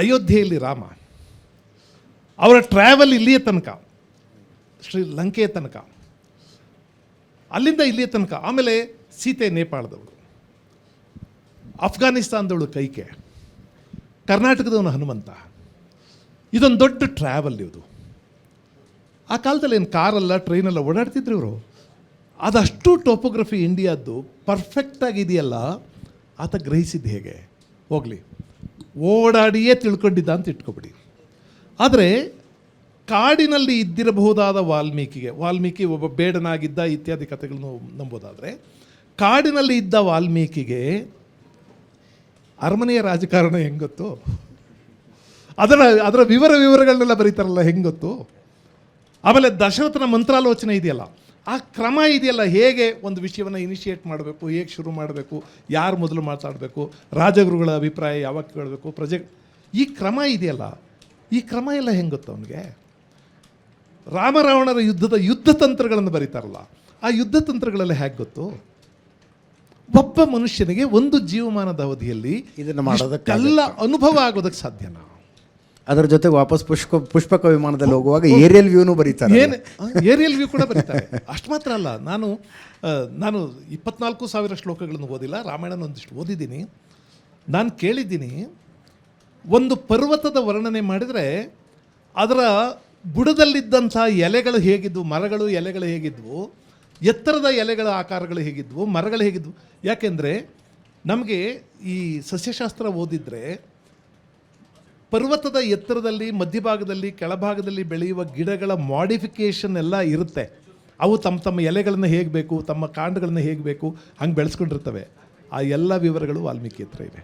ಅಯೋಧ್ಯೆಯಲ್ಲಿ ರಾಮ, ಅವರ ಟ್ರಾವೆಲ್ ಇಲ್ಲಿಯ ತನಕ, ಶ್ರೀಲಂಕೆಯ ತನಕ, ಅಲ್ಲಿಂದ ಇಲ್ಲಿಯ ತನಕ, ಆಮೇಲೆ ಸೀತೆ ನೇಪಾಳದವಳು, ಅಫ್ಘಾನಿಸ್ತಾನದವಳು ಕೈಕೆ, ಕರ್ನಾಟಕದವನು ಹನುಮಂತ. ಇದೊಂದು ದೊಡ್ಡ ಟ್ರಾವೆಲ್ ಇದು. ಆ ಕಾಲದಲ್ಲಿ ಏನು ಕಾರಲ್ಲ ಟ್ರೈನೆಲ್ಲ ಓಡಾಡ್ತಿದ್ರು ಇವರು. ಅದಷ್ಟು ಟೋಪೋಗ್ರಫಿ ಇಂಡಿಯಾದ್ದು ಪರ್ಫೆಕ್ಟಾಗಿದೆಯಲ್ಲ, ಆತ ಗ್ರಹಿಸಿದ್ದು ಹೇಗೆ? ಹೋಗಲಿ, ಓಡಾಡಿಯೇ ತಿಳ್ಕೊಂಡಿದ್ದ ಅಂತ ಇಟ್ಕೊಬಿಡಿ. ಆದರೆ ಕಾಡಿನಲ್ಲಿ ಇದ್ದಿರಬಹುದಾದ ವಾಲ್ಮೀಕಿ ಒಬ್ಬ ಬೇಡನಾಗಿದ್ದ ಇತ್ಯಾದಿ ಕಥೆಗಳನ್ನು ನಂಬೋದಾದರೆ, ಕಾಡಿನಲ್ಲಿ ಇದ್ದ ವಾಲ್ಮೀಕಿಗೆ ಅರಮನೆಯ ರಾಜಕಾರಣ ಹೆಂಗೆ ಗೊತ್ತು? ಅದರ ವಿವರಗಳನ್ನೆಲ್ಲ ಬರೀತಾರಲ್ಲ, ಹೆಂಗೆ ಗೊತ್ತು? ಆಮೇಲೆ ದಶರಥನ ಮಂತ್ರಾಲೋಚನೆ ಇದೆಯಲ್ಲ, ಆ ಕ್ರಮ ಇದೆಯಲ್ಲ, ಹೇಗೆ ಒಂದು ವಿಷಯವನ್ನು ಇನಿಷಿಯೇಟ್ ಮಾಡಬೇಕು, ಹೇಗೆ ಶುರು ಮಾಡಬೇಕು, ಯಾರು ಮೊದಲು ಮಾತಾಡಬೇಕು, ರಾಜಗುರುಗಳ ಅಭಿಪ್ರಾಯ ಯಾವಾಗ ಕೇಳಬೇಕು, ಈ ಕ್ರಮ ಇದೆಯಲ್ಲ, ಈ ಕ್ರಮ ಎಲ್ಲ ಹೆಂಗೆ ಗೊತ್ತು ಅವನಿಗೆ? ರಾಮರಾವಣರ ಯುದ್ಧ ತಂತ್ರಗಳನ್ನು ಬರೀತಾರಲ್ಲ, ಆ ಯುದ್ಧ ತಂತ್ರಗಳೆಲ್ಲ ಹೇಗೆ ಗೊತ್ತು? ಒಬ್ಬ ಮನುಷ್ಯನಿಗೆ ಒಂದು ಜೀವಮಾನದ ಅವಧಿಯಲ್ಲಿ ಇದನ್ನು ಮಾಡೋದಕ್ಕೆಲ್ಲ ಅನುಭವ ಆಗೋದಕ್ಕೆ ಸಾಧ್ಯನಾ? ಅದರ ಜೊತೆ ವಾಪಸ್ ಪುಷ್ಪಕ ವಿಮಾನದಲ್ಲಿ ಹೋಗುವಾಗ ಏರಿಯಲ್ ವ್ಯೂನು ಬರೀತಾರೆ. ಏರಿಯಲ್ ವ್ಯೂ ಕೂಡ ಬರೀತಾರೆ. ಅಷ್ಟು ಮಾತ್ರ ಅಲ್ಲ, ನಾನು 24,000 ಶ್ಲೋಕಗಳನ್ನು ಓದಿಲ್ಲ, ರಾಮಾಯಣನ ಒಂದಿಷ್ಟು ಓದಿದ್ದೀನಿ. ನಾನು ಕೇಳಿದ್ದೀನಿ, ಒಂದು ಪರ್ವತದ ವರ್ಣನೆ ಮಾಡಿದರೆ ಅದರ ಬುಡದಲ್ಲಿದ್ದಂಥ ಎಲೆಗಳು ಹೇಗಿದ್ವು, ಮರಗಳು ಎಲೆಗಳು ಹೇಗಿದ್ವು, ಎತ್ತರದ ಎಲೆಗಳ ಆಕಾರಗಳು ಹೇಗಿದ್ವು, ಮರಗಳು ಹೇಗಿದ್ವು. ಯಾಕೆಂದರೆ ನಮಗೆ ಈ ಸಸ್ಯಶಾಸ್ತ್ರ ಓದಿದರೆ ಪರ್ವತದ ಎತ್ತರದಲ್ಲಿ, ಮಧ್ಯಭಾಗದಲ್ಲಿ, ಕೆಳಭಾಗದಲ್ಲಿ ಬೆಳೆಯುವ ಗಿಡಗಳ ಮಾಡಿಫಿಕೇಷನ್ ಎಲ್ಲ ಇರುತ್ತೆ. ಅವು ತಮ್ಮ ಎಲೆಗಳನ್ನು ಹೇಗೆ ಬೇಕು, ತಮ್ಮ ಕಾಂಡಗಳನ್ನು ಹೇಗೆ ಬೇಕು ಹಂಗೆ ಬೆಳೆಸ್ಕೊಂಡಿರ್ತವೆ. ಆ ಎಲ್ಲ ವಿವರಗಳು ವಾಲ್ಮೀಕಿ ಹತ್ರ ಇವೆ.